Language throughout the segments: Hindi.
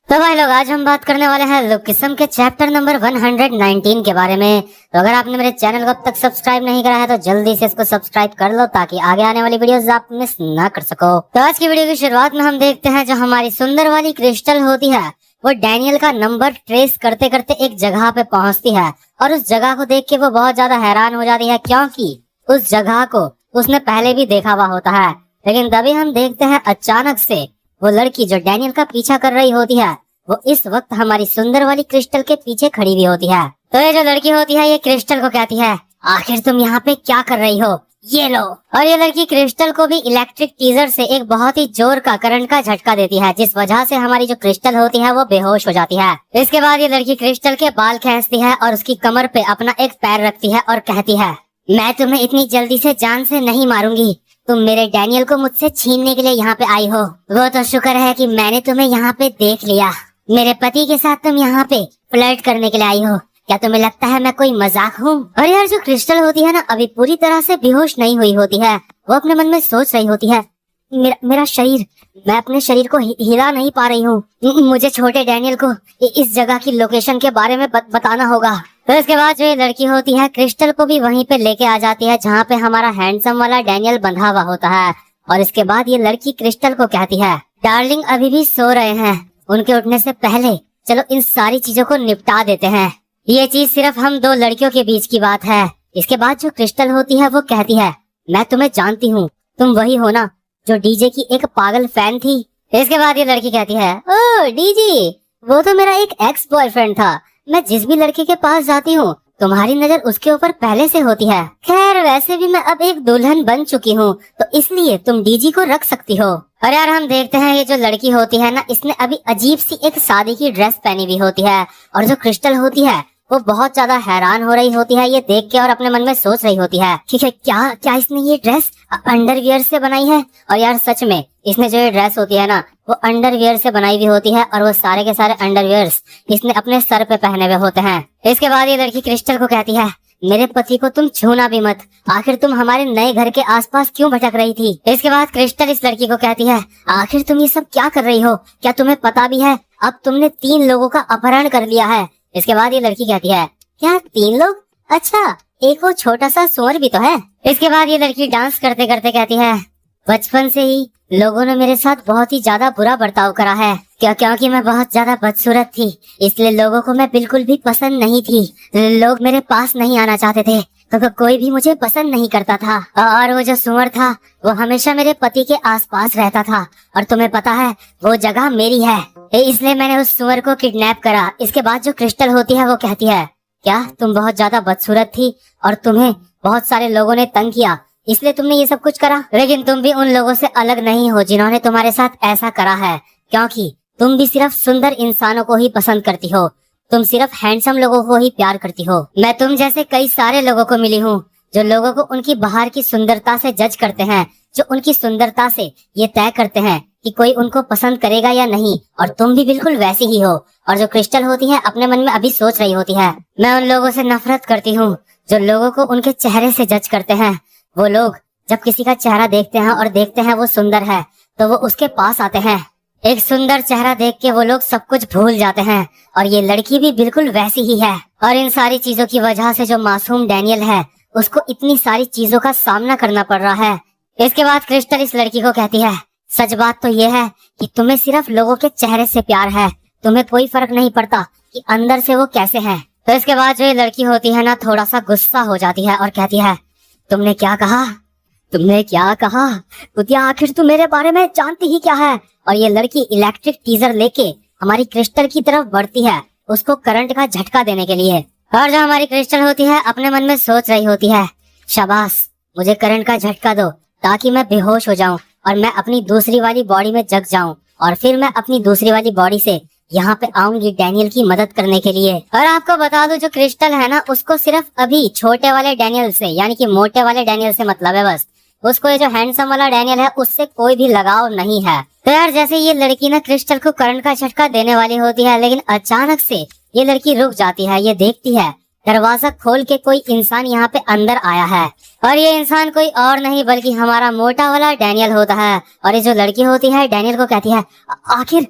तो भाई लोग आज हम बात करने वाले हैं लुक किस्म के चैप्टर नंबर 119 के बारे में। तो अगर आपने मेरे चैनल को अब तक सब्सक्राइब नहीं करा है तो जल्दी से इसको सब्सक्राइब कर लो ताकि आगे आने वाली वीडियोस आप मिस ना कर सको। तो आज की वीडियो की शुरुआत में हम देखते हैं जो हमारी सुंदर वाली क्रिस्टल होती है वो डैनियल का नंबर ट्रेस करते करते एक जगह पे पहुंचती है और उस जगह को देख के वो बहुत ज्यादा हैरान हो जाती है क्योंकि उस जगह को उसने पहले भी देखा हुआ होता है। लेकिन तभी हम देखते हैं अचानक से वो लड़की जो डैनियल का पीछा कर रही होती है वो इस वक्त हमारी सुंदर वाली क्रिस्टल के पीछे खड़ी हुई होती है। तो ये जो लड़की होती है ये क्रिस्टल को कहती है आखिर तुम यहाँ पे क्या कर रही हो, ये लो। और ये लड़की क्रिस्टल को भी इलेक्ट्रिक टीजर से एक बहुत ही जोर का करंट का झटका देती है जिस वजह से हमारी जो क्रिस्टल होती है वो बेहोश हो जाती है। इसके बाद ये लड़की क्रिस्टल के बाल खींचती है और उसकी कमर पे अपना एक पैर रखती है और कहती है मैं तुम्हें इतनी जल्दी से जान से नहीं मारूंगी, तुम मेरे डैनियल को मुझसे छीनने के लिए यहाँ पे आई हो। वो तो शुक्र है कि मैंने तुम्हें यहाँ पे देख लिया, मेरे पति के साथ तुम यहाँ पे फ्लर्ट करने के लिए आई हो, क्या तुम्हें लगता है मैं कोई मजाक हूँ। और यार जो क्रिस्टल होती है ना अभी पूरी तरह से बेहोश नहीं हुई होती है, वो अपने मन में सोच रही होती है मेरा शरीर, मैं अपने शरीर को हिला नहीं पा रही हूँ, मुझे छोटे डैनियल को इस जगह की लोकेशन के बारे में बताना होगा। तो इसके बाद जो ये लड़की होती है क्रिस्टल को भी वहीं पे लेके आ जाती है जहाँ पे हमारा हैंडसम वाला डैनियल बंधा हुआ होता है। और इसके बाद ये लड़की क्रिस्टल को कहती है डार्लिंग अभी भी सो रहे हैं, उनके उठने से पहले चलो इन सारी चीजों को निपटा देते हैं, ये चीज सिर्फ हम दो लड़कियों के बीच की बात है। इसके बाद जो क्रिस्टल होती है वो कहती है मैं तुम्हें जानती हूँ, तुम वही हो ना जो डीजे की एक पागल फैन थी। इसके बाद ये लड़की कहती है ओ डीजे, वो तो मेरा एक एक्स बॉयफ्रेंड था, मैं जिस भी लड़के के पास जाती हूँ तुम्हारी नजर उसके ऊपर पहले से होती है। खैर वैसे भी मैं अब एक दुल्हन बन चुकी हूँ तो इसलिए तुम डीजी को रख सकती हो। और यार हम देखते हैं ये जो लड़की होती है ना इसने अभी अजीब सी एक शादी की ड्रेस पहनी हुई होती है और जो क्रिस्टल होती है वो बहुत ज्यादा हैरान हो रही होती है ये देख के और अपने मन में सोच रही होती है ठीक है क्या इसने ये ड्रेस अंडरवियर से बनाई है। और यार सच में इसने जो ये ड्रेस होती है ना वो अंडरवियर से बनाई हुई होती है और वो सारे के सारे अंडरवियर्स इसने अपने सर पे पहने हुए होते हैं। इसके बाद ये लड़की क्रिस्टल को कहती है मेरे पति को तुम छूना भी मत, आखिर तुम हमारे नए घर के आसपास क्यों भटक रही थी। इसके बाद क्रिस्टल इस लड़की को कहती है आखिर तुम ये सब क्या कर रही हो, क्या तुम्हें पता भी है अब तुमने 3 लोगों का अपहरण कर लिया है। इसके बाद ये लड़की कहती है क्या 3 लोग, अच्छा एक वो छोटा सा सुअर भी तो है। इसके बाद ये लड़की डांस करते करते कहती है बचपन से ही लोगों ने मेरे साथ बहुत ही ज्यादा बुरा बर्ताव करा है, क्योंकि मैं बहुत ज्यादा बदसूरत थी इसलिए लोगों को मैं बिल्कुल भी पसंद नहीं थी, लोग मेरे पास नहीं आना चाहते थे तो कोई भी मुझे पसंद नहीं करता था। और वो जो सुअर था वो हमेशा मेरे पति के आसपास रहता था और तुम्हें पता है वो जगह मेरी है, इसलिए मैंने उस सुअर को किडनैप करा। इसके बाद जो क्रिस्टल होती है वो कहती है क्या तुम बहुत ज्यादा बदसूरत थी और तुम्हें बहुत सारे लोगों ने तंग किया इसलिए तुमने ये सब कुछ करा, लेकिन तुम भी उन लोगों से अलग नहीं हो जिन्होंने तुम्हारे साथ ऐसा करा है, क्योंकि तुम भी सिर्फ सुंदर इंसानों को ही पसंद करती हो, तुम सिर्फ हैंडसम लोगों को ही प्यार करती हो। मैं तुम जैसे कई सारे लोगों को मिली हूँ जो लोगों को उनकी बाहर की सुंदरता से जज करते हैं, जो उनकी सुंदरता से ये तय करते हैं कि कोई उनको पसंद करेगा या नहीं, और तुम भी बिल्कुल वैसी ही हो। और जो क्रिस्टल होती है अपने मन में अभी सोच रही होती है मैं उन लोगों से नफरत करती हूँ जो लोगों को उनके चेहरे से जज करते हैं। वो लोग जब किसी का चेहरा देखते हैं और देखते हैं वो सुंदर है तो वो उसके पास आते हैं, एक सुंदर चेहरा देख के वो लोग सब कुछ भूल जाते हैं और ये लड़की भी बिल्कुल वैसी ही है। और इन सारी चीजों की वजह से जो मासूम डैनियल है उसको इतनी सारी चीजों का सामना करना पड़ रहा है। इसके बाद क्रिस्टल इस लड़की को कहती है सच बात तो ये है कि तुम्हें सिर्फ लोगों के चेहरे से प्यार है, तुम्हें कोई फर्क नहीं पड़ता कि अंदर से वो कैसे हैं। तो इसके बाद जो ये लड़की होती है ना थोड़ा सा गुस्सा हो जाती है और कहती है तुमने क्या कहा, तुमने क्या कहा कुतिया, आखिर तू मेरे बारे में जानती ही क्या है। और ये लड़की इलेक्ट्रिक टीजर लेके हमारी क्रिस्टल की तरफ बढ़ती है उसको करंट का झटका देने के लिए। और जो हमारी क्रिस्टल होती है अपने मन में सोच रही होती है शाबाश मुझे करंट का झटका दो ताकि मैं बेहोश हो जाऊं और मैं अपनी दूसरी वाली बॉडी में जग जाऊं और फिर मैं अपनी दूसरी वाली बॉडी से यहाँ पे आऊंगी डैनियल की मदद करने के लिए। और आपको बता दूं जो क्रिस्टल है ना उसको सिर्फ अभी छोटे वाले डैनियल से यानी कि मोटे वाले डैनियल से मतलब है, बस उसको ये जो हैंडसम वाला डैनियल है उससे कोई भी लगाव नहीं है। तो यार जैसे ये लड़की ना क्रिस्टल को करंट का झटका देने वाली होती है लेकिन अचानक से ये लड़की रुक जाती है, ये देखती है दरवाजा खोल के कोई इंसान यहाँ पे अंदर आया है और ये इंसान कोई और नहीं बल्कि हमारा मोटा वाला डैनियल होता है। और ये जो लड़की होती है डैनियल को कहती है, आखिर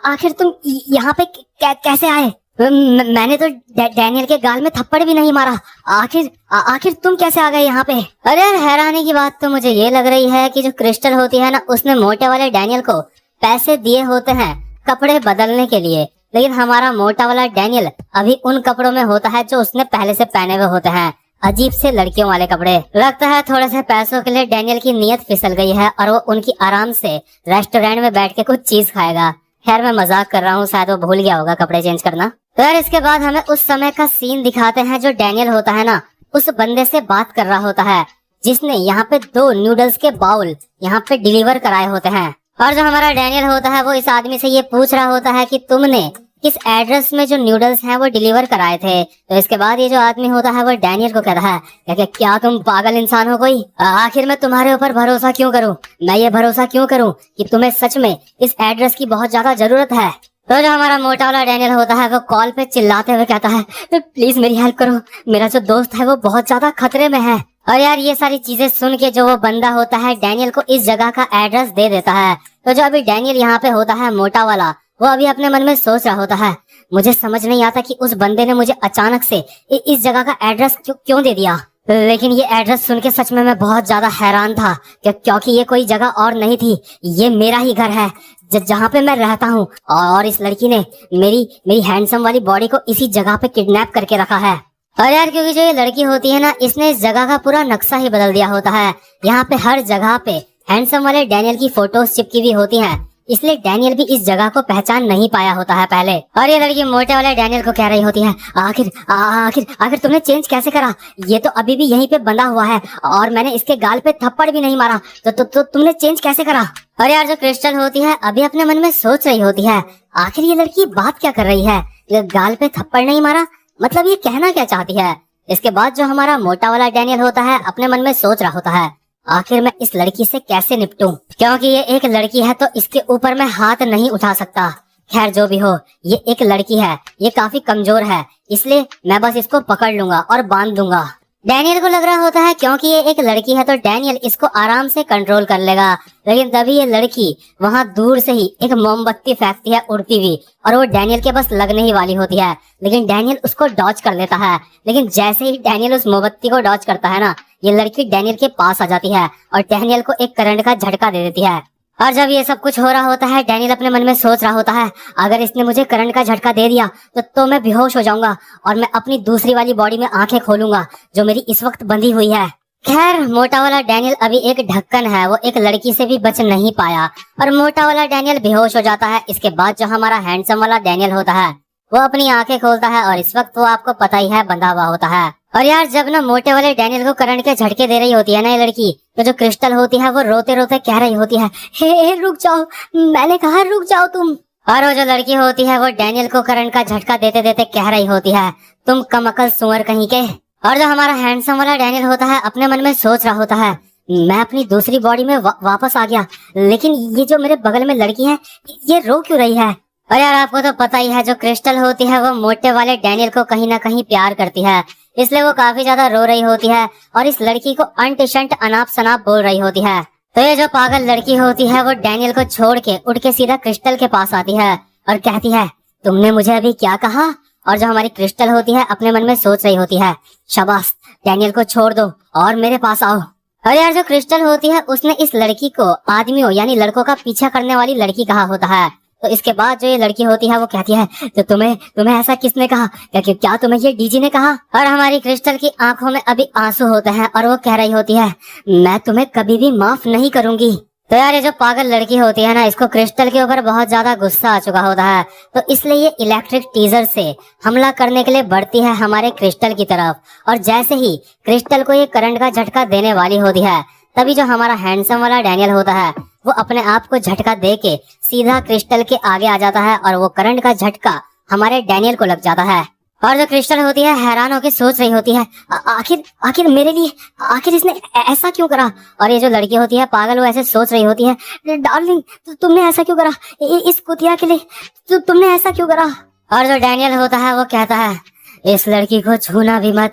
आखिर तुम यहाँ पे कैसे आए? मैंने तो डैनियल के गाल में थप्पड़ भी नहीं मारा, आखिर तुम कैसे आ गए यहाँ पे? अरे यार, हैरानी की बात तो मुझे ये लग रही है कि जो क्रिस्टल होती है ना, उसने मोटे वाले डैनियल को पैसे दिए होते हैं कपड़े बदलने के लिए, लेकिन हमारा मोटा वाला डैनियल अभी उन कपड़ों में होता है जो उसने पहले से पहने हुए होते हैं, अजीब से लड़कियों वाले कपड़े। लगता है थोड़े से पैसों के लिए डैनियल की नीयत फिसल गई है और वो उनकी आराम से रेस्टोरेंट में बैठ के कुछ चीज खाएगा। खैर, मैं मजाक कर रहा हूँ, शायद वो भूल गया होगा कपड़े चेंज करना। तो यार, इसके बाद हमें उस समय का सीन दिखाते हैं जो डैनियल होता है ना, उस बंदे से बात कर रहा होता है जिसने यहाँ पे 2 नूडल्स के बाउल यहाँ पे डिलीवर कराए होते हैं। और जो हमारा डैनियल होता है वो इस आदमी से ये पूछ रहा होता है कि तुमने किस एड्रेस में जो नूडल्स हैं वो डिलीवर कराए थे। तो इसके बाद ये जो आदमी होता है वो डैनियल को कहता है कि क्या तुम पागल इंसान हो कोई? आखिर मैं तुम्हारे ऊपर भरोसा क्यों करूं? मैं ये भरोसा क्यों करूं कि तुम्हें सच में इस एड्रेस की बहुत ज्यादा जरूरत है? तो जो हमारा मोटा वाला डैनियल होता है वो कॉल पे चिल्लाते हुए कहता है, तो प्लीज मेरी हेल्प करो, मेरा जो दोस्त है वो बहुत ज्यादा खतरे में है। और यार, ये सारी चीजें सुन के जो वो बंदा होता है डैनियल को इस जगह का एड्रेस दे देता है। तो जो अभी डैनियल यहाँ पे होता है मोटा वाला, वो अभी अपने मन में सोच रहा होता है, मुझे समझ नहीं आता कि उस बंदे ने मुझे अचानक से इस जगह का एड्रेस क्यों दे दिया। लेकिन ये एड्रेस सुन के सच में मैं बहुत ज्यादा हैरान था क्योंकि ये कोई जगह और नहीं थी, ये मेरा ही घर है जहाँ पे मैं रहता हूँ। और इस लड़की ने मेरी हैंडसम वाली बॉडी को इसी जगह पे किडनैप करके रखा है। और यार, क्योंकि जो ये लड़की होती है ना, इसने इस जगह का पूरा नक्शा ही बदल दिया होता है। यहाँ पे हर जगह पे हैंडसम वाले डैनियल की फोटोज चिपकी हुई होती हैं, इसलिए डैनियल भी इस जगह को पहचान नहीं पाया होता है पहले। और ये लड़की मोटे वाले डैनियल को कह रही होती है, आखिर तुमने चेंज कैसे करा? ये तो अभी भी यहीं पे बंधा हुआ है और मैंने इसके गाल पे थप्पड़ भी नहीं मारा, तो तुमने चेंज कैसे करा? और यार, जो क्रिस्टल होती है अभी अपने मन में सोच रही होती है, आखिर ये लड़की बात क्या कर रही है? ये गाल पे थप्पड़ नहीं मारा, मतलब ये कहना क्या चाहती है? इसके बाद जो हमारा मोटा वाला डैनियल होता है अपने मन में सोच रहा होता है, आखिर मैं इस लड़की से कैसे निपटूं, क्योंकि ये एक लड़की है तो इसके ऊपर मैं हाथ नहीं उठा सकता। खैर, जो भी हो, ये एक लड़की है, ये काफी कमजोर है, इसलिए मैं बस इसको पकड़ लूंगा और बांध दूंगा। डैनियल को लग रहा होता है क्योंकि ये एक लड़की है तो डैनियल इसको आराम से कंट्रोल कर लेगा। लेकिन तभी ये लड़की वहां दूर से ही एक मोमबत्ती फेंकती है उड़ती हुई, और वो डैनियल के बस लगने ही वाली होती है, लेकिन डैनियल उसको डॉच कर लेता है। लेकिन जैसे ही डैनियल उस मोमबत्ती को डॉच करता है ना, ये लड़की डैनियल के पास आ जाती है और डैनियल को एक करंट का झटका दे देती है। और जब ये सब कुछ हो रहा होता है, डैनियल अपने मन में सोच रहा होता है, अगर इसने मुझे करंट का झटका दे दिया तो मैं बेहोश हो जाऊंगा और मैं अपनी दूसरी वाली बॉडी में आंखें खोलूंगा जो मेरी इस वक्त बंधी हुई है। खैर, मोटा वाला डैनियल अभी एक ढक्कन है, वो एक लड़की से भी बच नहीं पाया और मोटा वाला डैनियल बेहोश हो जाता है। इसके बाद जो हमारा हैंडसम वाला डैनियल होता है वो अपनी आंखें खोलता है और इस वक्त वो आपको पता ही है बंधा हुआ होता है। और यार, जब ना मोटे वाले डैनियल को करंट के झटके दे रही होती है ना ये लड़की, तो जो क्रिस्टल होती है वो रोते रोते कह रही होती है, हे रुक जाओ, मैंने कहा रुक जाओ तुम। और वो जो लड़की होती है वो डैनियल को करंट का झटका देते देते कह रही होती है, तुम कमअकल सुअर कहीं के। और जो हमारा हैंडसम वाला डैनियल होता है अपने मन में सोच रहा होता है, मैं अपनी दूसरी बॉडी में वापस आ गया, लेकिन ये जो मेरे बगल में लड़की है ये रो क्यों रही है? और यार, आपको तो पता ही है जो क्रिस्टल होती है वो मोटे वाले डैनियल को कहीं ना कहीं प्यार करती है, इसलिए वो काफी ज्यादा रो रही होती है और इस लड़की को अंट शंट अनाप शनाप बोल रही होती है। तो ये जो पागल लड़की होती है वो डैनियल को छोड़ के उठ के सीधा क्रिस्टल के पास आती है और कहती है, तुमने मुझे अभी क्या कहा? और जो हमारी क्रिस्टल होती है अपने मन में सोच रही होती है, शाबाश, डैनियल को छोड़ दो और मेरे पास आओ। और यार, जो क्रिस्टल होती है उसने इस लड़की को आदमियों यानी लड़कों का पीछा करने वाली लड़की कहा होता है। तो इसके बाद जो ये लड़की होती है वो कहती है, तो तुम्हें ऐसा किसने कहा? क्या तुम्हें ये डीजी ने कहा? और हमारी क्रिस्टल की आंखों में अभी आंसू होते हैं और वो कह रही होती है, मैं तुम्हें कभी भी माफ नहीं करूंगी। तो यार, ये जो पागल लड़की होती है ना, इसको क्रिस्टल के ऊपर बहुत ज्यादा गुस्सा आ चुका होता है, तो इसलिए ये इलेक्ट्रिक टीजर से हमला करने के लिए बढ़ती है हमारे क्रिस्टल की तरफ। और जैसे ही क्रिस्टल को ये करंट का झटका देने वाली होती है, तभी जो हमारा हैंडसम वाला डैनियल होता है वो अपने आप को झटका दे के सीधा क्रिस्टल के आगे आ जाता है और वो करंट का झटका हमारे डैनियल को लग जाता है। और जो क्रिस्टल होती है हैरान होकर सोच रही होती है, आखिर मेरे लिए आखिर इसने ऐसा क्यों करा? और ये जो लड़की होती है पागल, वो ऐसे सोच रही होती है, डार्लिंग तुमने ऐसा क्यों करा? इस कुतिया के लिए तुमने ऐसा क्यों करा? और जो डैनियल होता है वो कहता है, इस लड़की को छूना भी मत।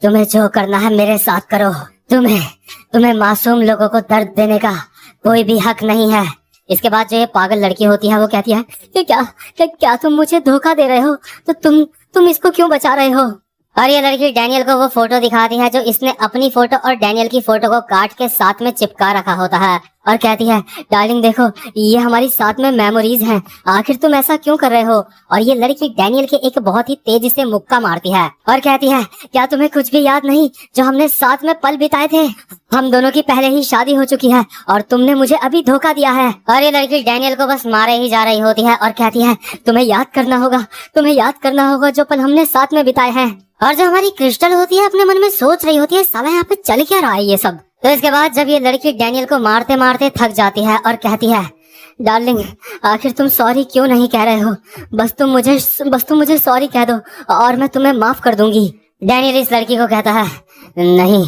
तुम्हें जो करना है मेरे साथ करो। तुम्हें मासूम लोगों को दर्द देने का कोई भी हक नहीं है। इसके बाद जो ये पागल लड़की होती है वो कहती है कि क्या तुम मुझे धोखा दे रहे हो? तो तुम इसको क्यों बचा रहे हो? और ये लड़की डैनियल को वो फोटो दिखाती है जो इसने अपनी फोटो और डैनियल की फोटो को काट के साथ में चिपका रखा होता है और कहती है, डार्लिंग देखो, ये हमारी साथ में मेमोरीज हैं। आखिर तुम ऐसा क्यों कर रहे हो? और ये लड़की डैनियल के एक बहुत ही तेजी से मुक्का मारती है और कहती है, क्या तुम्हें कुछ भी याद नहीं जो हमने साथ में पल बिताए थे? हम दोनों की पहले ही शादी हो चुकी है और तुमने मुझे अभी धोखा दिया है। और ये लड़की डैनियल को बस मारे ही जा रही होती है और कहती है, तुम्हें याद करना होगा जो पल हमने साथ में बिताए हैं। और जो हमारी क्रिस्टल होती है अपने मन में सोच रही होती है, साला यहाँ पे चल क्या रहा है ये सब। तो इसके बाद जब ये लड़की डैनियल को मारते मारते थक जाती है और कहती है, डार्लिंग आखिर तुम सॉरी क्यों नहीं कह रहे हो? बस तुम मुझे सॉरी कह दो और मैं तुम्हें माफ कर दूंगी। डैनियल इस लड़की को कहता है, नहीं,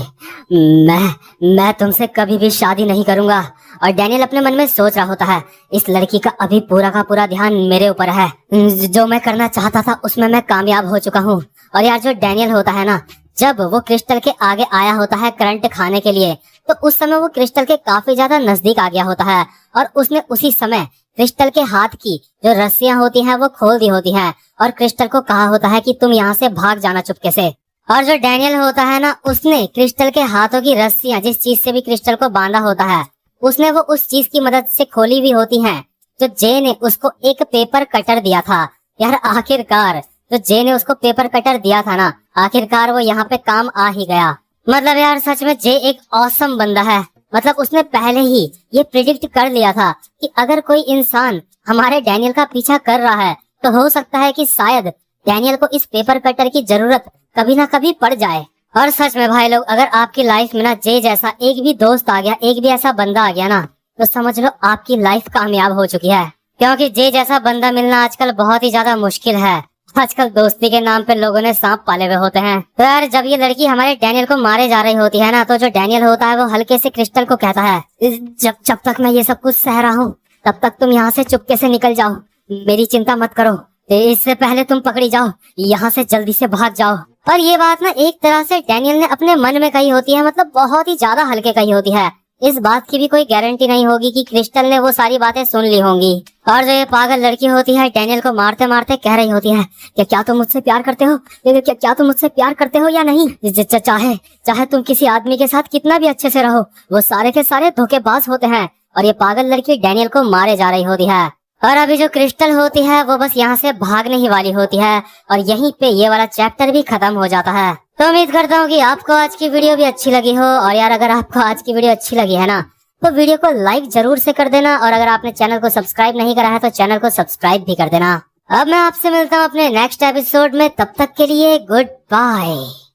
मैं तुमसे कभी भी शादी नहीं करूंगा। और डैनियल अपने मन में सोच रहा होता है, इस लड़की का अभी पूरा का पूरा ध्यान मेरे ऊपर है। जो मैं करना चाहता था उसमें मैं कामयाब हो चुका हूँ। और यार जो डैनियल होता है ना, जब वो क्रिस्टल के आगे आया होता है करंट खाने के लिए, तो उस समय वो क्रिस्टल के काफी ज्यादा नजदीक आ गया होता है और उसने उसी समय क्रिस्टल के हाथ की जो रस्सियां होती हैं वो खोल दी होती हैं और क्रिस्टल को कहा होता है कि तुम यहाँ से भाग जाना चुपके से। और जो डैनियल होता है ना, उसने क्रिस्टल के हाथों की रस्सियां जिस चीज से भी क्रिस्टल को बांधा होता है, उसने वो उस चीज की मदद से खोली भी होती हैं जो जे ने उसको एक पेपर कटर दिया था। यार आखिरकार जो जे ने उसको पेपर कटर दिया था ना, आखिरकार वो यहाँ पे काम आ ही गया। मतलब यार सच में जे एक ऑसम बंदा है। मतलब उसने पहले ही ये प्रिडिक्ट कर लिया था कि अगर कोई इंसान हमारे डैनियल का पीछा कर रहा है तो हो सकता है कि शायद डैनियल को इस पेपर कटर की जरूरत कभी ना कभी पड़ जाए। और सच में भाई लोग, अगर आपकी लाइफ में ना जे जैसा एक भी दोस्त आ गया, एक भी ऐसा बंदा आ गया ना, तो समझ लो आपकी लाइफ कामयाब हो चुकी है। क्योंकि जे जैसा बंदा मिलना आजकल बहुत ही ज्यादा मुश्किल है। आजकल दोस्ती के नाम पे लोगों ने सांप पाले हुए होते हैं। तो यार जब ये लड़की हमारे डैनियल को मारे जा रही होती है ना, तो जो डैनियल होता है वो हल्के से क्रिस्टल को कहता है, जब तक मैं ये सब कुछ सह रहा हूँ तब तक तुम यहाँ से चुपके से निकल जाओ, मेरी चिंता मत करो। इससे पहले तुम पकड़ी जाओ, यहाँ से जल्दी से भाग जाओ। और ये बात ना एक तरह से डैनियल ने अपने मन में कही होती है, मतलब बहुत ही ज्यादा हल्के कही होती है। इस बात की भी कोई गारंटी नहीं होगी कि क्रिस्टल ने वो सारी बातें सुन ली होंगी। और जो ये पागल लड़की होती है डैनियल को मारते मारते कह रही होती है कि क्या तुम मुझसे प्यार करते हो? क्या तुम मुझसे प्यार करते हो या नहीं? चाहे तुम किसी आदमी के साथ कितना भी अच्छे से रहो, वो सारे के सारे धोखेबाज होते हैं। और ये पागल लड़की डैनियल को मारे जा रही होती है। और अभी जो क्रिस्टल होती है वो बस यहाँ से भागने ही वाली होती है और यहीं पे ये वाला चैप्टर भी खत्म हो जाता है। तो उम्मीद करता हूँ कि आपको आज की वीडियो भी अच्छी लगी हो। और यार अगर आपको आज की वीडियो अच्छी लगी है ना, तो वीडियो को लाइक जरूर से कर देना। और अगर आपने चैनल को सब्सक्राइब नहीं करा है तो चैनल को सब्सक्राइब भी कर देना। अब मैं आपसे मिलता हूँ अपने नेक्स्ट एपिसोड में, तब तक के लिए गुड बाय।